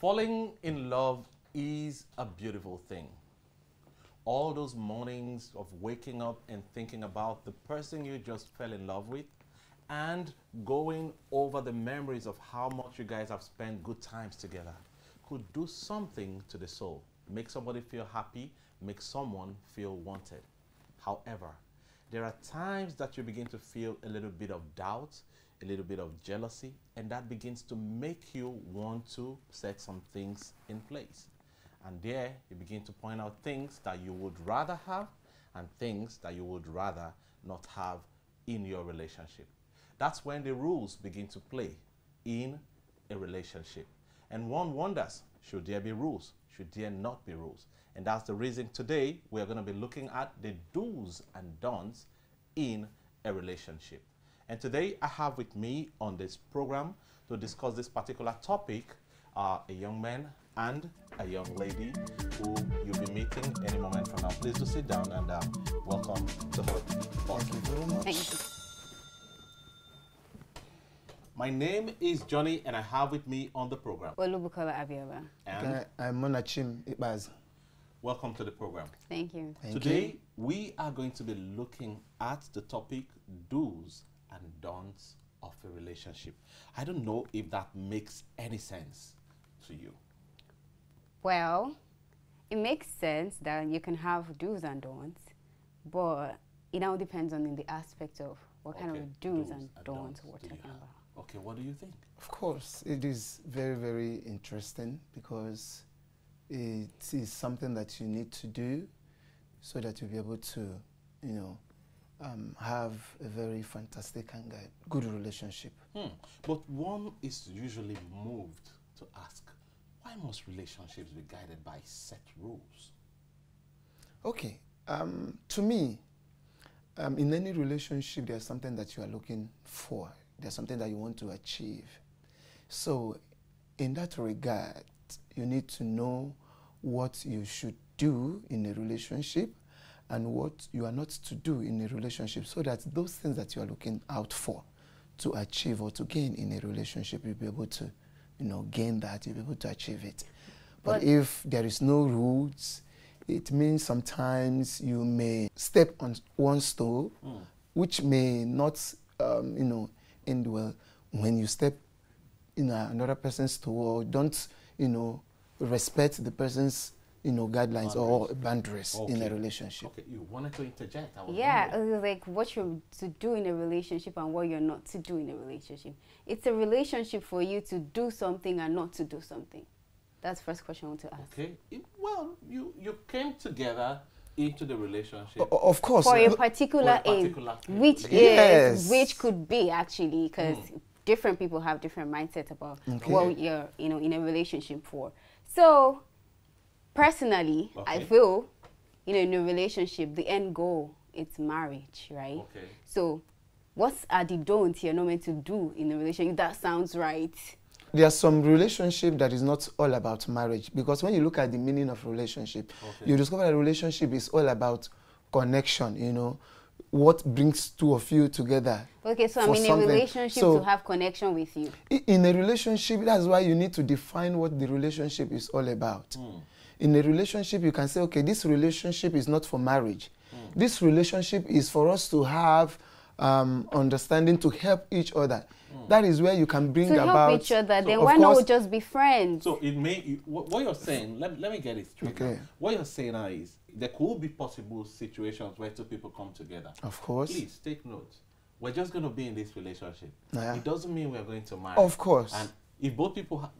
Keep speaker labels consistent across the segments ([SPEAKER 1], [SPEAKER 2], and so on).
[SPEAKER 1] Falling in love is a beautiful thing. All those mornings of waking up and thinking about the person you just fell in love with and going over the memories of how much you guys have spent good times together could do something to the soul. Make somebody feel happy, make someone feel wanted. However, there are times that you begin to feel a little bit of doubt, a little bit of jealousy, and that begins to make you want to set some things in place. And there you begin to point out things that you would rather have and things that you would rather not have in your relationship. That's when the rules begin to play in a relationship. And one wonders, should there be rules? Should there not be rules? And that's the reason today we're going to be looking at the do's and don'ts in a relationship. And today I have with me on this program to discuss this particular topic a young man and a young lady who you'll be meeting any moment from now. Please do sit down and welcome to her.
[SPEAKER 2] Thank you very much.
[SPEAKER 3] Thank you.
[SPEAKER 1] My name is Johnny and I have with me on the program.
[SPEAKER 3] Olubukola Abiola.
[SPEAKER 1] And
[SPEAKER 2] I'm Monachim Ibaz.
[SPEAKER 1] welcome to the program.
[SPEAKER 3] Thank you.
[SPEAKER 1] Today we are going to be looking at the topic do's and don'ts of a relationship. I don't know if that makes any sense to you.
[SPEAKER 3] Well, it makes sense that you can have do's and don'ts, but it now depends on the aspect of what kind of do's and don'ts we're
[SPEAKER 1] do you
[SPEAKER 3] talking
[SPEAKER 1] have?
[SPEAKER 3] about.
[SPEAKER 1] Okay, what do you think?
[SPEAKER 2] Of course, it is very, very interesting because it is something that you need to do so that you'll be able to, have a very fantastic and good relationship.
[SPEAKER 1] But one is usually moved to ask, why must relationships be guided by set rules?
[SPEAKER 2] Okay, to me, in any relationship, there's something that you are looking for. There's something that you want to achieve. So in that regard, you need to know what you should do in a relationship and what you are not to do in a relationship so that those things that you are looking out for to achieve or to gain in a relationship, you'll be able to, gain that, you'll be able to achieve it. But if there is no rules, it means sometimes you may step on one stool, which may not, end well. When you step in another person's toe or don't, respect the person's, guidelines or boundaries in a relationship.
[SPEAKER 1] Okay, you wanted to interject.
[SPEAKER 3] Yeah, it was like what you're to do in a relationship and what you're not to do in a relationship. It's a relationship for you to do something and not to do something. That's the first question I want to ask.
[SPEAKER 1] Okay, well, you came together into the relationship.
[SPEAKER 2] Of course.
[SPEAKER 3] For a particular aim, which which could be actually, because different people have different mindsets about what you're, in a relationship for. So, personally, I feel, in a relationship, the end goal is marriage, right?
[SPEAKER 1] Okay.
[SPEAKER 3] So, what are the don'ts you're not meant to do in a relationship? That sounds right.
[SPEAKER 2] There are some relationship that is not all about marriage, because when you look at the meaning of relationship, you discover that relationship is all about connection, what brings two of you together.
[SPEAKER 3] Okay, so I'm in a relationship to have connection with you.
[SPEAKER 2] In a relationship, that's why you need to define what the relationship is all about. In a relationship, you can say, okay, this relationship is not for marriage. This relationship is for us to have understanding, to help each other. That is where you can bring about...
[SPEAKER 3] To help each other, then why not just be friends?
[SPEAKER 1] So it may... What you're saying, let me get it straight.
[SPEAKER 2] Okay.
[SPEAKER 1] What you're saying now is, there could be possible situations where two people come together.
[SPEAKER 2] Of course.
[SPEAKER 1] Please, take note. We're just going to be in this relationship. It doesn't mean we're going to marry.
[SPEAKER 2] Of course.
[SPEAKER 1] And if both people have...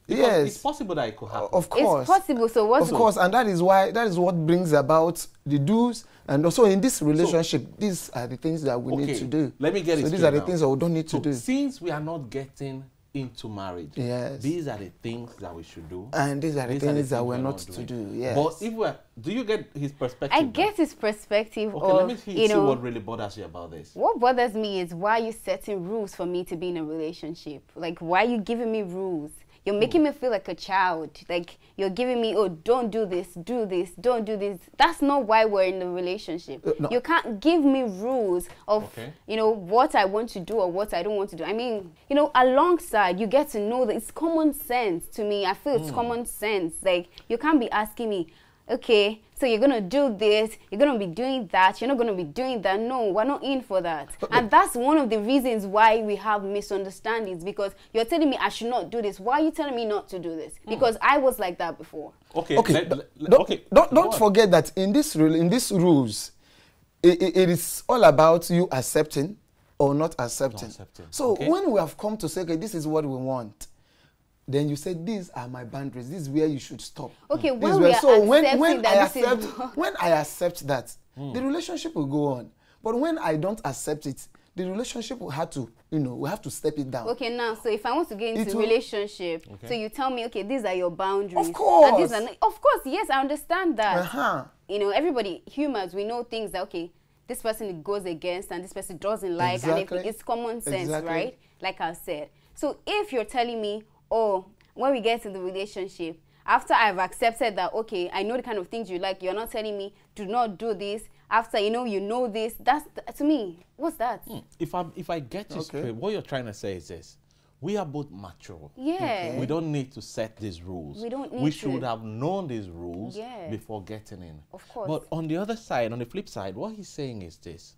[SPEAKER 2] Yes.
[SPEAKER 1] It's possible that it could happen.
[SPEAKER 2] Of course.
[SPEAKER 3] It's possible, so what's...
[SPEAKER 2] Of course, and that is what brings about the do's, and also in this relationship, these are the things that we need to do.
[SPEAKER 1] Let me get it
[SPEAKER 2] So these are the things that we don't need to do.
[SPEAKER 1] Since we are not getting into marriage, these are the things that we should do.
[SPEAKER 2] And these are the things that we're not to do, yes.
[SPEAKER 1] But if we're... Do you get his perspective?
[SPEAKER 3] I get his perspective
[SPEAKER 1] of... let me see what really bothers you about this.
[SPEAKER 3] What bothers me is why are you setting rules for me to be in a relationship? Like, why are you giving me rules? You're making me feel like a child. Like, you're giving me, oh, don't do this, don't do this. That's not why we're in a relationship.
[SPEAKER 2] No.
[SPEAKER 3] You can't give me rules of, you know, what I want to do or what I don't want to do. I mean, you know, alongside, you get to know that it's common sense to me. I feel it's common sense. Like, you can't be asking me, okay, so you're going to do this, you're going to be doing that, you're not going to be doing that. No, we're not in for that. And that's one of the reasons why we have misunderstandings, because you're telling me I should not do this. Why are you telling me not to do this? Because I was like that before.
[SPEAKER 1] Okay.
[SPEAKER 2] Don't forget that in these rules, it is all about you accepting or not accepting. So when we have come to say, okay, this is what we want, then you say, these are my boundaries. This is where you should stop.
[SPEAKER 3] Okay, when
[SPEAKER 2] I accept that, the relationship will go on. But when I don't accept it, the relationship will have to, you know, we have to step it down.
[SPEAKER 3] Okay, now, so if I want to get into a relationship, so you tell me, okay, these are your boundaries.
[SPEAKER 2] Of course.
[SPEAKER 3] And these are not, of course, yes, I understand that. You know, everybody, humans, we know things that, okay, this person goes against and this person doesn't like.
[SPEAKER 2] Exactly.
[SPEAKER 3] And it's common sense, right? Like I said. So if you're telling me, oh, when we get to the relationship, after I've accepted that, okay, I know the kind of things you like, you're not telling me, do not do this. After you know this, that's, to me, what's that?
[SPEAKER 1] If I get you straight, what you're trying to say is this. We are both mature.
[SPEAKER 3] Yeah.
[SPEAKER 1] We don't need to set these rules.
[SPEAKER 3] We don't need
[SPEAKER 1] We should have known these rules
[SPEAKER 3] Yeah.
[SPEAKER 1] before getting in.
[SPEAKER 3] Of course.
[SPEAKER 1] But on the other side, on the flip side, what he's saying is this.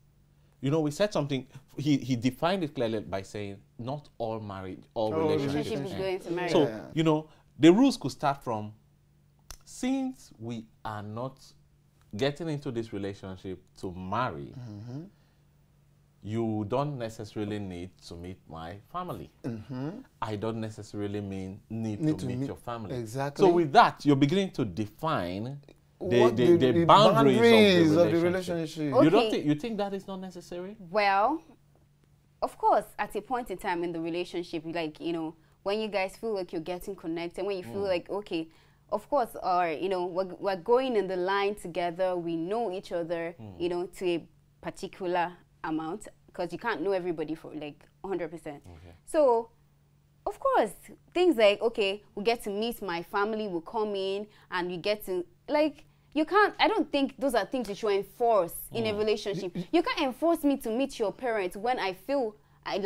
[SPEAKER 1] You know, we said something, he defined it clearly by saying, not all marriage, all relationships
[SPEAKER 3] is going to marriage.
[SPEAKER 1] So, you know, the rules could start from, since we are not getting into this relationship to marry, you don't necessarily need to meet my family. I don't necessarily need to meet your family.
[SPEAKER 2] Exactly.
[SPEAKER 1] So with that, you're beginning to define the boundaries of the relationship.
[SPEAKER 3] Okay.
[SPEAKER 1] You think that is not necessary?
[SPEAKER 3] Well, of course, at a point in time in the relationship, like, you know, when you guys feel like you're getting connected, when you feel like, okay, of course, or, you know, we're going in the line together, we know each other, you know, to a particular amount, because you can't know everybody for like 100%. So, of course, things like, okay, we get to meet my family, will come in, and you get to, like, you can't, I don't think those are things you should enforce in a relationship. You can't enforce me to meet your parents when I feel I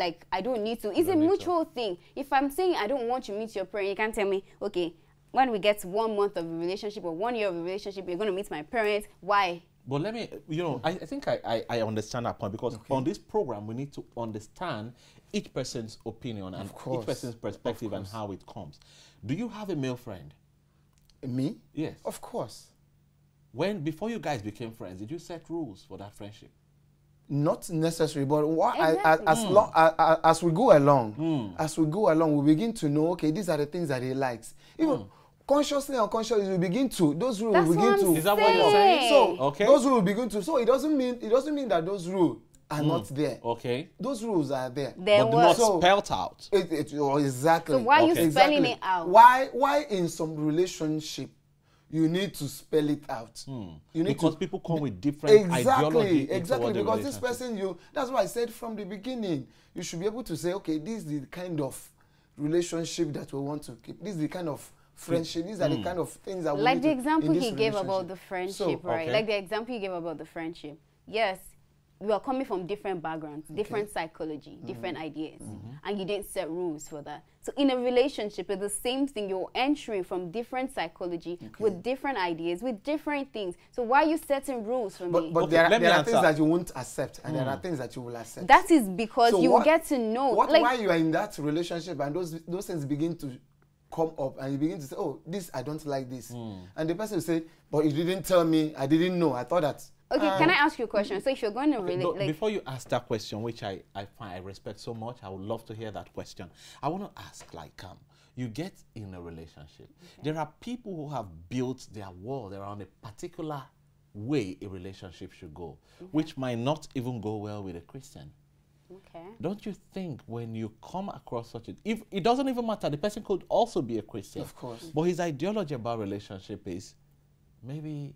[SPEAKER 3] don't need to. It's a mutual thing. If I'm saying I don't want you to meet your parents, you can't tell me, okay, when we get to 1 month of a relationship or 1 year of a relationship, you're going to meet my parents. Why?
[SPEAKER 1] But let me, you know, I think I understand that point, because on this program, we need to understand each person's opinion and each person's perspective and how it comes. Do you have a male friend?
[SPEAKER 2] Me?
[SPEAKER 1] Yes.
[SPEAKER 2] Of course.
[SPEAKER 1] Before you guys became friends, did you set rules for that friendship?
[SPEAKER 2] Not necessary, but what
[SPEAKER 3] Exactly.
[SPEAKER 2] as we go along, we begin to know, okay, these are the things that he likes. Even consciously and unconsciously, we begin to, those rules will begin to.
[SPEAKER 1] Is that what you're saying?
[SPEAKER 2] So, those rules will begin to, so it doesn't mean that those rules are not there.
[SPEAKER 1] Okay.
[SPEAKER 2] Those rules are there.
[SPEAKER 3] But
[SPEAKER 1] do not spelled out.
[SPEAKER 2] Exactly.
[SPEAKER 3] So why are you spelling it out?
[SPEAKER 2] Why in some relationship you need to spell it out? You need
[SPEAKER 1] because people come with different ideology.
[SPEAKER 2] Exactly, because this person, that's why I said from the beginning, you should be able to say, okay, this is the kind of relationship that we want to keep. This is the kind of friendship. These are the kind of things that we
[SPEAKER 3] like
[SPEAKER 2] need
[SPEAKER 3] the
[SPEAKER 2] to,
[SPEAKER 3] example he gave about the friendship, right?
[SPEAKER 1] Okay.
[SPEAKER 3] Like the example you gave about the friendship. Yes, we are coming from different backgrounds, different psychology, different ideas, and you didn't set rules for that. So in a relationship, it's the same thing. You're entering from different psychology with different ideas, with different things. So why are you setting rules for me?
[SPEAKER 2] But there are things that you won't accept, and there are things that you will accept.
[SPEAKER 3] That is because you will get to know.
[SPEAKER 2] Why you are in that relationship, and those things begin to come up, and you begin to say, oh, this, I don't like this. And the person will say, but you didn't tell me, I didn't know, I thought that.
[SPEAKER 3] Okay, can I ask you a question? So if you're going to really...
[SPEAKER 1] before you ask that question, which I find I respect so much, I would love to hear that question. I want to ask, like, you get in a relationship. There are people who have built their world around a particular way a relationship should go, which might not even go well with a Christian.
[SPEAKER 3] Okay.
[SPEAKER 1] Don't you think when you come across such if it doesn't even matter, the person could also be a Christian.
[SPEAKER 2] Of course.
[SPEAKER 1] But his ideology about relationship is maybe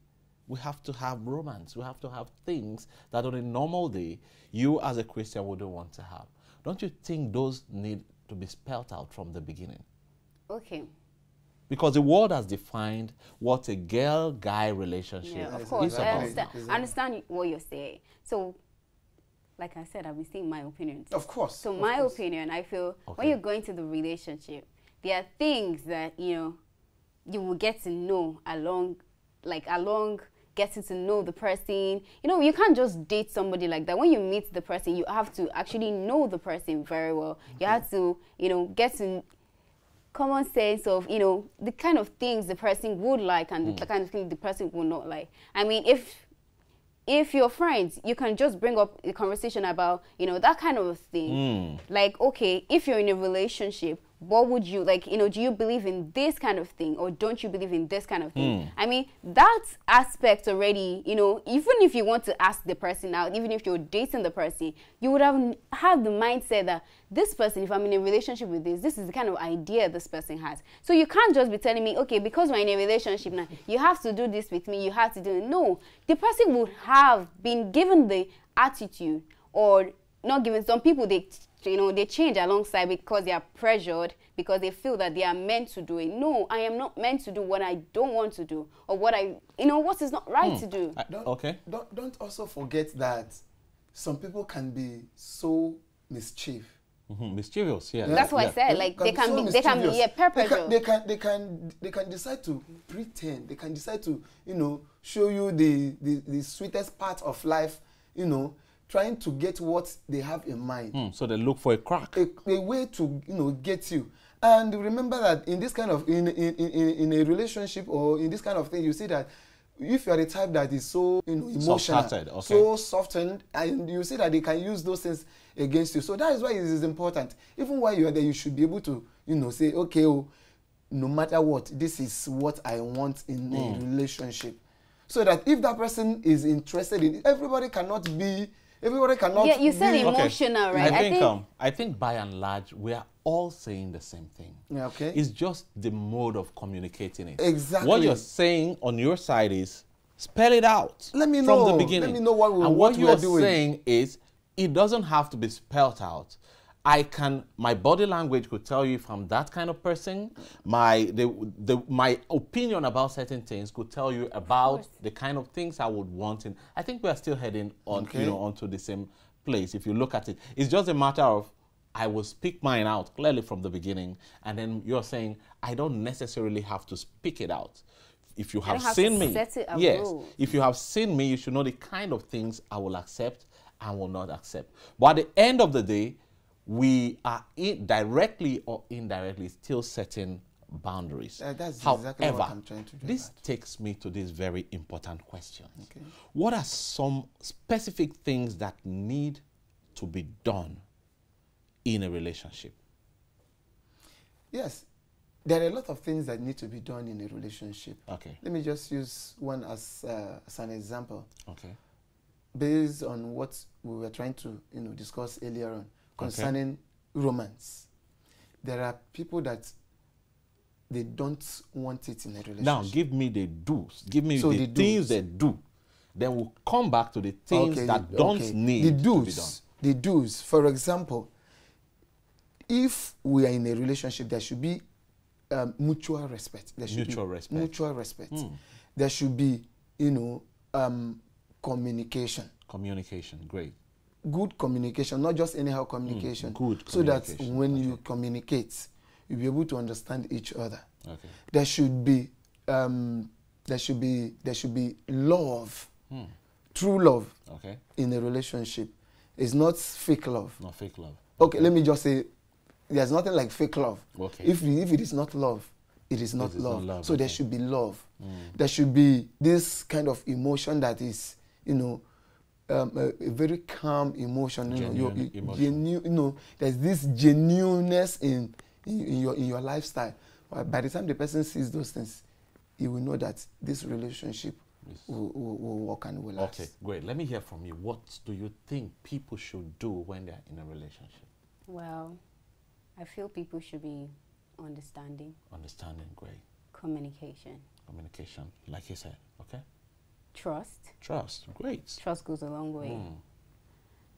[SPEAKER 1] we have to have romance. We have to have things that on a normal day, you as a Christian wouldn't want to have. Don't you think those need to be spelled out from the beginning?
[SPEAKER 3] Okay.
[SPEAKER 1] Because the world has defined what a girl-guy relationship
[SPEAKER 3] Yeah, of
[SPEAKER 1] is
[SPEAKER 3] course.
[SPEAKER 1] about.
[SPEAKER 3] I understand what you're saying. So, like I said, I've been saying my opinions.
[SPEAKER 2] Of course.
[SPEAKER 3] So my opinion, I feel when you're going to the relationship, there are things that, you know, you will get to know along getting to know the person. You know, you can't just date somebody like that. When you meet the person, you have to actually know the person very well. You have to, you know, get to common sense of, you know, the kind of things the person would like and the kind of things the person would not like. I mean, if you're friends, you can just bring up a conversation about, you know, that kind of thing. Like, okay, if you're in a relationship, what would you, like, you know, do you believe in this kind of thing or don't you believe in this kind of thing? I mean, that aspect already, you know, even if you want to ask the person out, even if you're dating the person, you would have the mindset that this person, if I'm in a relationship with this is the kind of idea this person has. So you can't just be telling me, okay, because we're in a relationship now, you have to do this with me, you have to do it. No, the person would have been given the attitude, or not given. Some people, they change alongside because they are pressured, because they feel that they are meant to do it. No, I am not meant to do what I don't want to do, or what is not right to do.
[SPEAKER 2] Don't also forget that some people can be so mischievous.
[SPEAKER 1] Mischievous, yeah.
[SPEAKER 3] That's why I said, like, they can be peer pressure.
[SPEAKER 2] They can decide to pretend. They can decide to, you know, show you the sweetest part of life, you know, trying to get what they have in mind.
[SPEAKER 1] So they look for a crack.
[SPEAKER 2] A way to, you know, get you. And remember that in this kind of, in a relationship or in this kind of thing, you see that if you are the type that is so, you know, emotional, so softened, and you see that they can use those things against you. So that is why it is important. Even while you are there, you should be able to, you know, say, okay, no matter what, this is what I want in a relationship. So that if that person is interested in it, everybody cannot. Yeah,
[SPEAKER 3] you said emotional, right?
[SPEAKER 1] I think by and large we are all saying the same thing.
[SPEAKER 2] Yeah, okay.
[SPEAKER 1] It's just the mode of communicating it.
[SPEAKER 2] Exactly.
[SPEAKER 1] What you're saying on your side is spell it out.
[SPEAKER 2] Let me know
[SPEAKER 1] from the beginning.
[SPEAKER 2] Let me know
[SPEAKER 1] what you're saying is it doesn't have to be spelled out. My body language could tell you if I'm that kind of person. My opinion about certain things could tell you about the kind of things I would want. And I think we are still heading on, you know, onto the same place. If you look at it, it's just a matter of I will speak mine out clearly from the beginning, and then you're saying I don't necessarily have to speak it out. If you have seen me, if you have seen me, you should know the kind of things I will accept and will not accept. But at the end of the day, we are directly or indirectly still setting boundaries.
[SPEAKER 2] That's
[SPEAKER 1] However,
[SPEAKER 2] exactly what I'm trying to do.
[SPEAKER 1] This takes me to this very important question.
[SPEAKER 2] Okay.
[SPEAKER 1] What are some specific things that need to be done in a relationship?
[SPEAKER 2] Yes, there are a lot of things that need to be done in a relationship.
[SPEAKER 1] Okay.
[SPEAKER 2] Let me just use one as an example.
[SPEAKER 1] Okay.
[SPEAKER 2] Based on what we were trying to, you know, discuss earlier on concerning romance. There are people that they don't want it in a relationship.
[SPEAKER 1] Now, give me the do's. Give me the things they do. Then we'll come back to the things that don't need to be done.
[SPEAKER 2] The do's. For example, if we are in a relationship, there should be mutual respect. There should be mutual respect. There should be, you know, communication.
[SPEAKER 1] Communication, great.
[SPEAKER 2] Good communication, not just anyhow communication.
[SPEAKER 1] Good
[SPEAKER 2] so
[SPEAKER 1] communication.
[SPEAKER 2] that when you communicate, you'll be able to understand each other.
[SPEAKER 1] Okay.
[SPEAKER 2] There should be love, true love.
[SPEAKER 1] Okay.
[SPEAKER 2] In a relationship. It's not fake love.
[SPEAKER 1] Not fake love.
[SPEAKER 2] Okay, let me just say, there's nothing like fake love.
[SPEAKER 1] Okay.
[SPEAKER 2] If it is not love, it is not love. So there should be love.
[SPEAKER 1] There
[SPEAKER 2] should be this kind of emotion that is, you know, a very calm emotion. There's this genuineness in your lifestyle. By the time the person sees those things, he will know that this relationship will work and will last.
[SPEAKER 1] Okay, great. Let me hear from you. What do you think people should do when they're in a relationship?
[SPEAKER 3] Well, I feel people should be understanding.
[SPEAKER 1] Understanding, great.
[SPEAKER 3] Communication.
[SPEAKER 1] Communication, like you said, okay?
[SPEAKER 3] Trust.
[SPEAKER 1] Trust, great.
[SPEAKER 3] Trust goes a long way.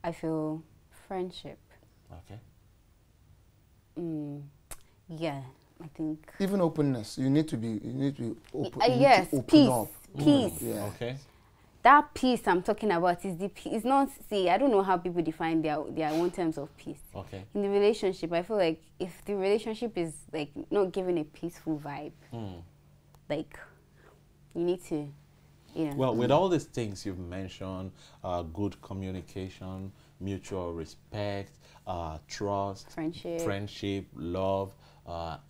[SPEAKER 3] I feel friendship.
[SPEAKER 1] Okay.
[SPEAKER 3] Yeah, I think
[SPEAKER 2] even openness. You need to be open.
[SPEAKER 3] Yes, peace.
[SPEAKER 2] Up.
[SPEAKER 3] Peace.
[SPEAKER 2] Yeah.
[SPEAKER 1] Okay.
[SPEAKER 3] That peace I'm talking about is the peace. It's not, see, I don't know how people define their own terms of peace.
[SPEAKER 1] Okay.
[SPEAKER 3] In the relationship, I feel like if the relationship is like not giving a peaceful vibe, like you need to, you know.
[SPEAKER 1] Well, with all these things you've mentioned, good communication, mutual respect, trust, friendship, love,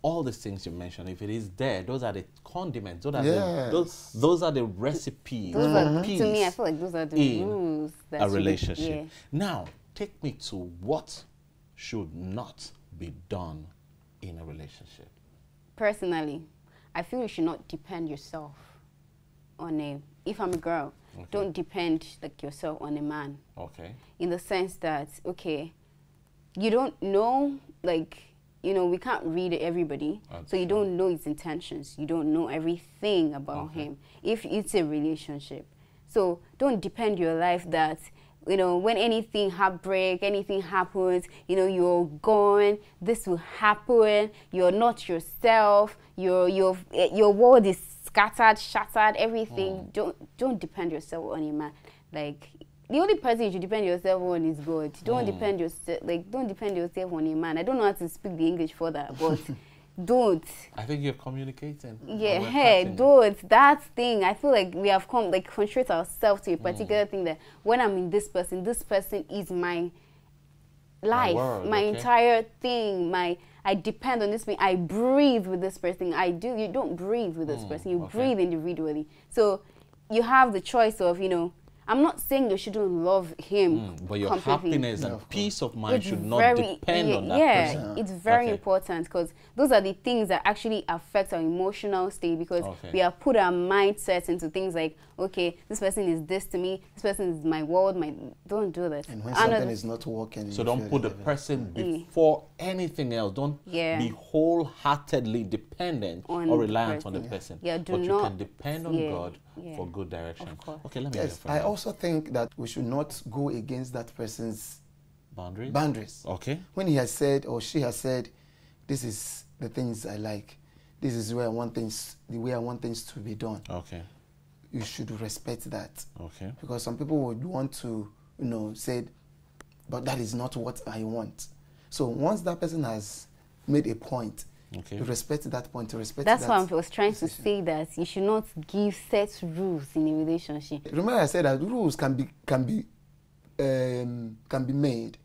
[SPEAKER 1] all these things you mentioned, if it is there, those are the condiments, those are, those are the recipes for peace.
[SPEAKER 3] To me, I feel like those are the rules.
[SPEAKER 1] A relationship. Now, take me to what should not be done in a relationship.
[SPEAKER 3] Personally, I feel you should not depend yourself on a, if I'm a girl, don't depend like yourself on a man.
[SPEAKER 1] Okay.
[SPEAKER 3] In the sense that, okay, you don't know, like, you know, we can't read everybody, so you don't know his intentions. You don't know everything about him if it's a relationship. So don't depend your life that, you know, when anything happens, you know, you're gone, this will happen, you're not yourself, your world is scattered, shattered, everything. Don't depend yourself on a man. Like, the only person you should depend yourself on is God. Don't depend yourself, like, don't depend yourself on a man. I don't know how to speak the English for that, but don't.
[SPEAKER 1] I think you're communicating.
[SPEAKER 3] Yeah, hey, don't. That thing, I feel like we have come, like, concentrate ourselves to a particular thing that when I'm in this person is my life, my entire thing, I depend on this thing. I breathe with this person. You don't breathe with this person. You breathe individually. So you have the choice of, you know, I'm not saying you shouldn't love him
[SPEAKER 1] but your
[SPEAKER 3] completely.
[SPEAKER 1] happiness and peace of mind should not depend on that person.
[SPEAKER 3] It's very important, because those are the things that actually affect our emotional state, because we have put our mindset into things like, okay, this person is this to me, this person is my world, don't do that.
[SPEAKER 2] And when something is not working,
[SPEAKER 1] so don't put the person before anything else. Don't be wholeheartedly dependent or reliant on the person. But you can depend on God for good direction. Okay, let me hear from you.
[SPEAKER 2] I also think that we should not go against that person's boundaries.
[SPEAKER 1] Okay.
[SPEAKER 2] When he has said or she has said, this is the things I like, this is where I want things, the way I want things to be done.
[SPEAKER 1] Okay.
[SPEAKER 2] You should respect that.
[SPEAKER 1] Okay.
[SPEAKER 2] Because some people would want to, you know, say, but that is not what I want. So once that person has made a point, you respect that point, to respect
[SPEAKER 3] That's
[SPEAKER 2] that.
[SPEAKER 3] why I was trying to say that you should not give set rules in a relationship.
[SPEAKER 2] Remember I said that rules can be made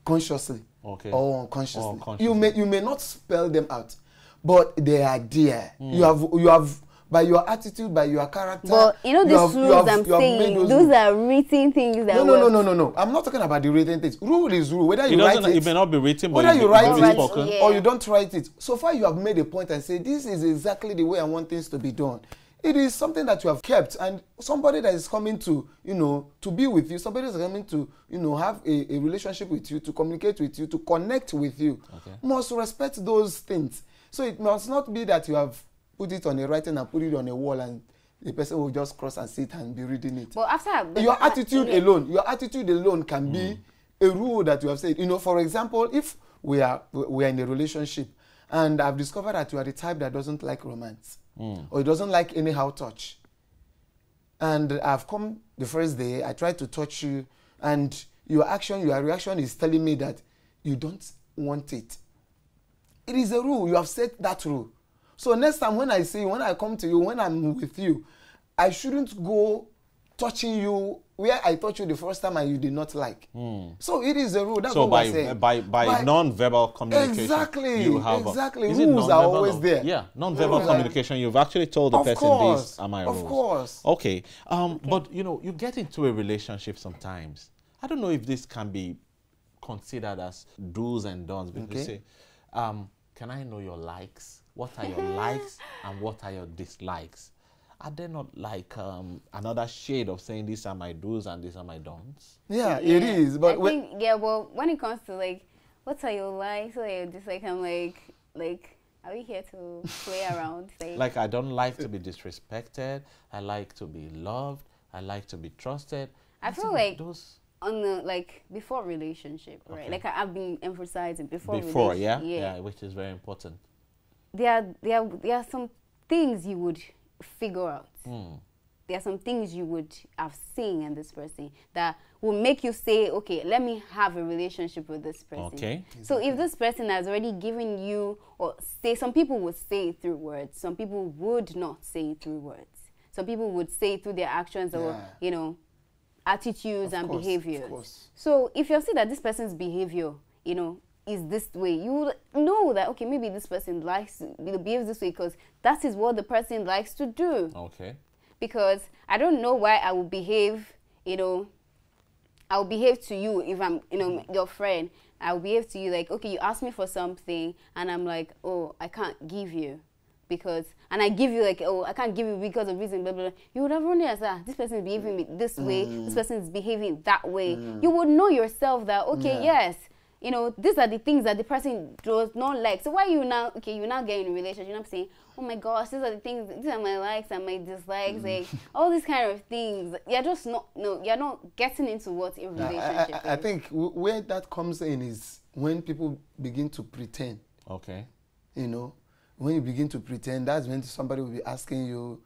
[SPEAKER 2] consciously or unconsciously. You may not spell them out, but they are there. You have by your attitude, by your character.
[SPEAKER 3] But you know these rules I'm saying, those are written things that
[SPEAKER 2] No. I'm not talking about the written things. Rule is rule. Whether you write it,
[SPEAKER 1] it may not be written, but
[SPEAKER 2] whether you write it
[SPEAKER 1] spoken.
[SPEAKER 2] or you don't write it. So far you have made a point and say, this is exactly the way I want things to be done. It is something that you have kept, and somebody that is coming to, you know, to be with you, somebody is coming to, you know, have a relationship with you, to communicate with you, to connect with you, must respect those things. So it must not be that you have put it on a writing and put it on a wall and the person will just cross and sit and be reading it.
[SPEAKER 3] But after
[SPEAKER 2] your attitude alone can be a rule that you have said. You know, for example, if we are in a relationship and I've discovered that you are the type that doesn't like romance or doesn't like anyhow touch, and I've come the first day, I try to touch you, and your reaction is telling me that you don't want it. It is a rule. You have set that rule. So next time when I come to you, when I'm with you, I shouldn't go touching you where I touched you the first time and you did not like. So it is a rule. That's what we're saying.
[SPEAKER 1] By non-verbal communication, you have
[SPEAKER 2] rules are always there.
[SPEAKER 1] Yeah, non-verbal communication. You've actually told the person these are my rules.
[SPEAKER 2] Of course.
[SPEAKER 1] Okay. But you know, you get into a relationship sometimes. I don't know if this can be considered as do's and don'ts. Because you say, can I know your likes? What are your likes and what are your dislikes? Are they not like another shade of saying these are my do's and these are my don'ts?
[SPEAKER 2] Yeah, it is. But
[SPEAKER 3] I think, well, when it comes to like, what are your likes, what are your dislikes, I'm like, are we here to play around?
[SPEAKER 1] Like, I don't like to be disrespected. I like to be loved. I like to be trusted.
[SPEAKER 3] I feel like those on the, like, before relationship, right? Like I've been emphasizing before
[SPEAKER 1] relationship. Yeah, which is very important.
[SPEAKER 3] there are some things you would figure out. There are some things you would have seen in this person that will make you say, okay, let me have a relationship with this person.
[SPEAKER 1] Okay.
[SPEAKER 3] So if this person has already given you, or say, some people would say it through words, some people would not say it through words. Some people would say it through their actions or, you know, attitudes and behaviors. So if you see that this person's behavior, you know, is this way, you know that, okay, maybe this person behaves this way because that is what the person likes to do.
[SPEAKER 1] Okay.
[SPEAKER 3] Because I don't know why I would behave, you know, I will behave to you if I'm, you know, your friend. I will behave to you like, okay, you ask me for something and I'm like, oh, I can't give you because, and I give you like, oh, I can't give you because of reason, blah, blah, blah. You would have only asked, this person is behaving this way, this person is behaving that way. You would know yourself that, okay, yes, you know, these are the things that the person does not like. So why you now, okay, you now get in a relationship, you know what I'm saying? Oh my gosh, these are the things, these are my likes and my dislikes, like all these kind of things. You're just not, no, you're not getting into what a relationship is.
[SPEAKER 2] I think where that comes in is when people begin to pretend.
[SPEAKER 1] Okay.
[SPEAKER 2] You know, when you begin to pretend, that's when somebody will be asking you,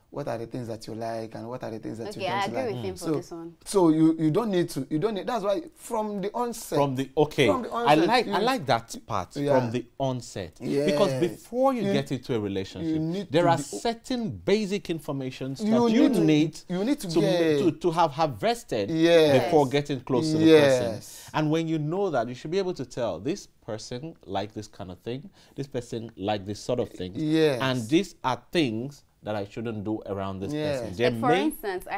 [SPEAKER 2] what are the things that you like and what are the things that you don't like.
[SPEAKER 3] Okay, I agree with him for this one.
[SPEAKER 2] So you don't need, that's why from the onset.
[SPEAKER 1] From the onset, I like that part from the onset.
[SPEAKER 2] Yes.
[SPEAKER 1] Because before you get into a relationship, there are certain basic information that you need to have harvested before getting close to the person. And when you know that, you should be able to tell this person like this kind of thing, this person like this sort of thing, and these are things that I shouldn't do around this person.
[SPEAKER 3] Like for instance, I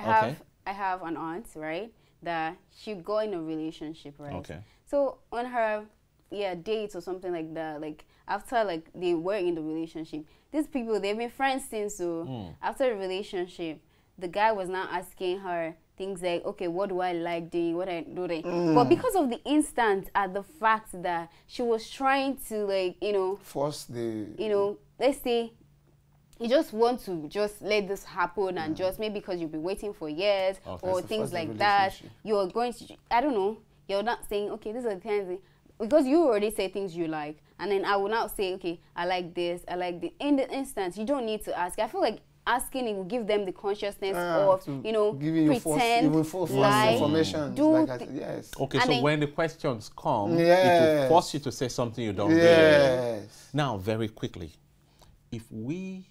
[SPEAKER 3] have an aunt, right, that she got in a relationship, right?
[SPEAKER 1] Okay.
[SPEAKER 3] So on her dates or something like that, like after like they were in the relationship, these people, they've been friends since. So after the relationship, the guy was now asking her things like, okay, what do I like doing, what I do there? But because of the instant at the fact that she was trying to, like, you know,
[SPEAKER 2] force the,
[SPEAKER 3] you know, let's say you just want to just let this happen and just maybe because you've been waiting for years or things like that, you're going to, I don't know, you're not saying, okay, these are the things, because you already say things you like, and then I will now say, okay, I like this, I like this. In the instance, you don't need to ask. I feel like asking, it will give them the consciousness of, you know, pretend,
[SPEAKER 2] false
[SPEAKER 3] lie,
[SPEAKER 2] information.
[SPEAKER 1] Okay, so when the questions come, it will force you to say something you don't really. Now, very quickly, if we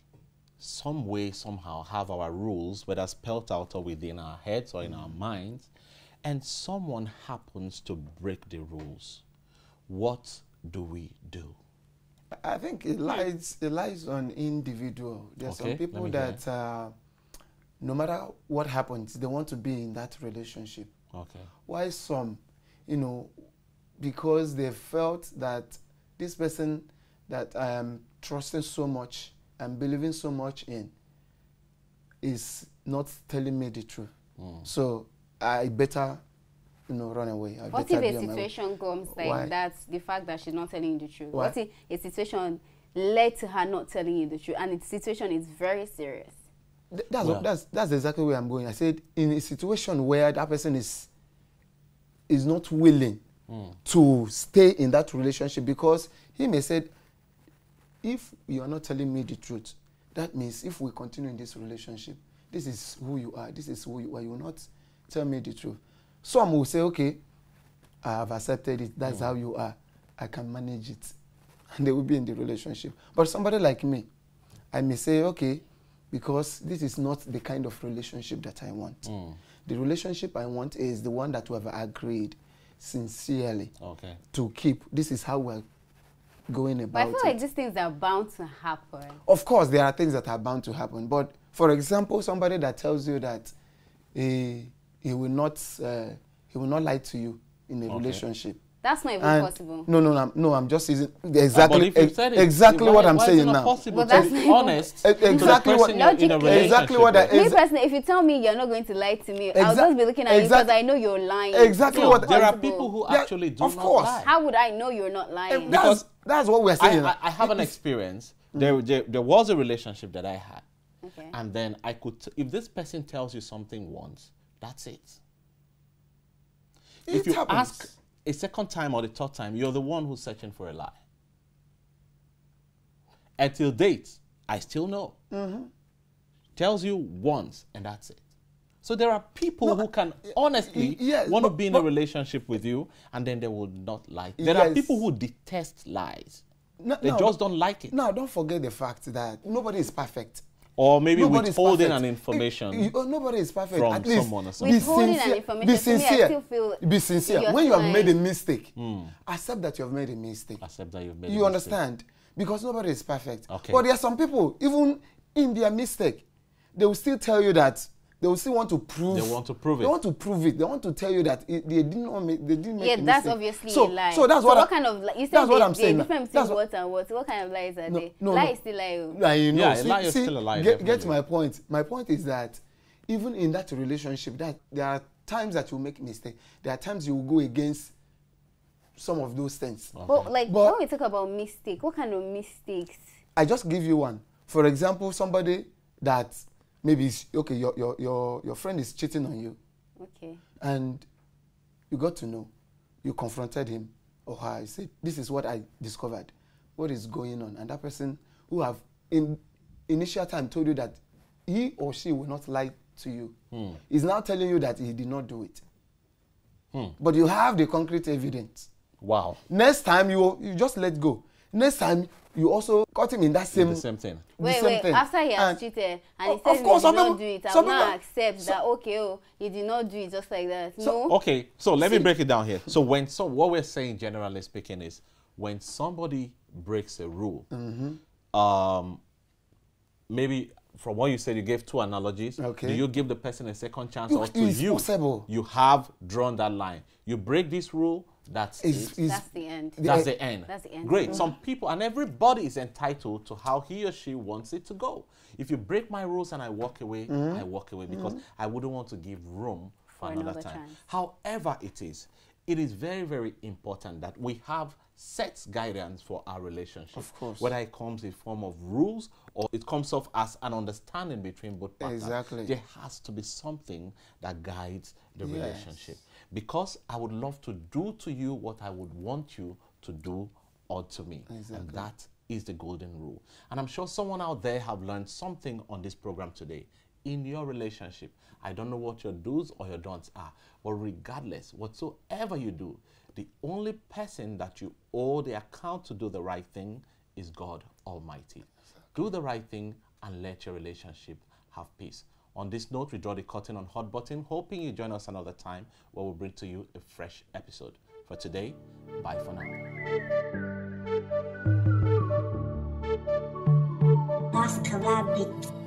[SPEAKER 1] some way, somehow have our rules, whether spelled out or within our heads or in our minds, and someone happens to break the rules, what do we do?
[SPEAKER 2] I think it lies on individual. There are some people that no matter what happens, they want to be in that relationship.
[SPEAKER 1] Okay.
[SPEAKER 2] Why some, you know, because they felt that this person that I am trusting so much and believing so much in is not telling me the truth. So I better, you know, run away.
[SPEAKER 3] What if a situation comes like that's the fact that she's not telling you the truth? What if a situation led to her not telling you the truth and the situation is very serious?
[SPEAKER 2] That's exactly where I'm going. I said in a situation where that person is not willing to stay in that relationship, because he may say, if you are not telling me the truth, that means if we continue in this relationship, this is who you are, this is who you are, you will not tell me the truth. Some will say, okay, I have accepted it, that's how you are, I can manage it, and they will be in the relationship. But somebody like me, I may say, okay, because this is not the kind of relationship that I want. The relationship I want is the one that we have agreed sincerely to keep. This is how we're going about it.
[SPEAKER 3] But I feel like these things are bound to happen.
[SPEAKER 2] Of course, there are things that are bound to happen. But for example, somebody that tells you that he will not lie to you in a relationship.
[SPEAKER 3] That's not even possible.
[SPEAKER 2] No, I'm just using exactly what I'm saying now.
[SPEAKER 1] Possible to be honest.
[SPEAKER 2] Exactly what
[SPEAKER 3] me personally, if you tell me you're not going to lie to me, I'll just be looking at you because I know you're lying.
[SPEAKER 2] Exactly what
[SPEAKER 1] there are people who actually do not lie.
[SPEAKER 3] How would I know you're not lying?
[SPEAKER 2] Because that's what we're saying.
[SPEAKER 1] I have an experience. There was a relationship that I had, and then I could. If this person tells you something once, that's it. If you ask a second time or the third time, you're the one who's searching for a lie. Until date, I still know. Tells you once, and that's it. So there are people who can honestly want to be in a relationship with you, and then they will not like. There are people who detest lies. They just don't like it.
[SPEAKER 2] Now, don't forget the fact that nobody is perfect.
[SPEAKER 1] Or maybe withholding an information.
[SPEAKER 2] Nobody is perfect.
[SPEAKER 1] From
[SPEAKER 2] at least
[SPEAKER 1] someone or something.
[SPEAKER 3] Withholding an information.
[SPEAKER 2] Be sincere.
[SPEAKER 3] I still feel
[SPEAKER 2] be sincere. When you have made a mistake, accept that you have made a mistake.
[SPEAKER 1] Accept that you've made a mistake.
[SPEAKER 2] You understand? Because nobody is perfect.
[SPEAKER 1] Okay.
[SPEAKER 2] But there are some people, even in their mistake, they will still tell you that they will still want to prove.
[SPEAKER 1] They want to prove it.
[SPEAKER 2] They want to prove it. They want to tell you that they didn't make a mistake.
[SPEAKER 3] Yeah, that's obviously a lie.
[SPEAKER 2] So that's what
[SPEAKER 3] kind of you
[SPEAKER 2] that's what I'm saying.
[SPEAKER 3] The difference between what and what? What kind of lies are they?
[SPEAKER 2] Lie
[SPEAKER 3] is still lie.
[SPEAKER 2] You know,
[SPEAKER 1] yeah, lie is still a lie.
[SPEAKER 2] Get my point. My point is that even in that relationship, that there are times that you make mistake. There are times you will go against some of those things.
[SPEAKER 1] Okay.
[SPEAKER 3] But when we talk about mistake, what kind of mistakes?
[SPEAKER 2] I just give you one. For example, somebody that maybe okay, your friend is cheating on you. Okay. And you got to know. You confronted him or her. You said, "This is what I discovered. What is going on?" And that person who have in initial time told you that he or she will not lie to you is now telling you that he did not do it. But you have the concrete evidence.
[SPEAKER 1] Wow.
[SPEAKER 2] Next time you just let go. Next time you also caught him in that same
[SPEAKER 1] thing.
[SPEAKER 3] Wait, after he has cheated and he says he did not do it, I will not accept that he did not do it just like that. No.
[SPEAKER 1] Okay, so let me break it down here. So what we're saying, generally speaking, is when somebody breaks a rule, maybe from what you said, you gave two analogies. Okay. Do you give the person a second chance, or to you?
[SPEAKER 2] Possible.
[SPEAKER 1] You have drawn that line. You break this rule. That's the
[SPEAKER 3] end.
[SPEAKER 1] That's the end.
[SPEAKER 3] That's the end.
[SPEAKER 1] Great. Some people, and everybody is entitled to how he or she wants it to go. If you break my rules and I walk away, I walk away because I wouldn't want to give room for another time. Chance. However it is very, very important that we have set guidance for our relationship. Of course. Whether it comes in form of rules or it comes off as an understanding between both partners. Exactly. There has to be something that guides the relationship. Because I would love to do to you what I would want you to do unto me. Exactly. And that is the golden rule. And I'm sure someone out there have learned something on this program today. In your relationship, I don't know what your do's or your don'ts are, but regardless, whatsoever you do, the only person that you owe the account to do the right thing is God Almighty. Exactly. Do the right thing and let your relationship have peace. On this note, we draw the curtain on Hot Button, hoping you join us another time where we'll bring to you a fresh episode. For today, bye for now.
[SPEAKER 4] That's collab.